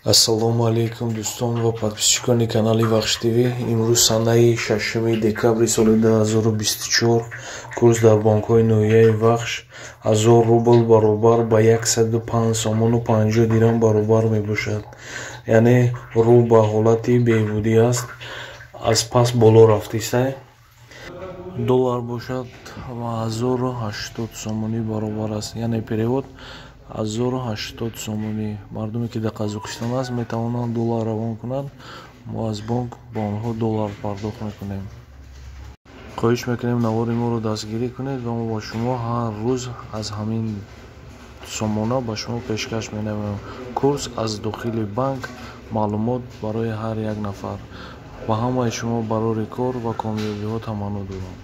Ассалому алейкум дӯстон ва подписчикони канали Вахш ТВ. Имрӯз санаи 6 декабри соли 2024 курс дар бонкҳои ноҳияи Вахш 1000 рубл баробар ба 105 сомону 50 дирҳам баробар мебошад. Яъне рӯ ба ҳолати беҳбудӣ аст, аз пас боло рафтааст. Доллар бошад 1080 сомонӣ баробар аст, яъне перевод 1080 сомонӣ. Мардуме ки дар Қазоқистон аст метавонанд доллар равон кунанд, мо аз бонк ба онҳо доллар пардохт мекунем. хоҳиш мекунем навори моро дастгирӣ кунед ва мо ба шумо ҳар рӯз аз ҳамин сомона ба шумо пешкаш менамоем. Курс аз дохили банк, маълумот барои ҳар як нафар. Ба ҳамаи шумо барори кор ва комёбиҳо таманно дорам.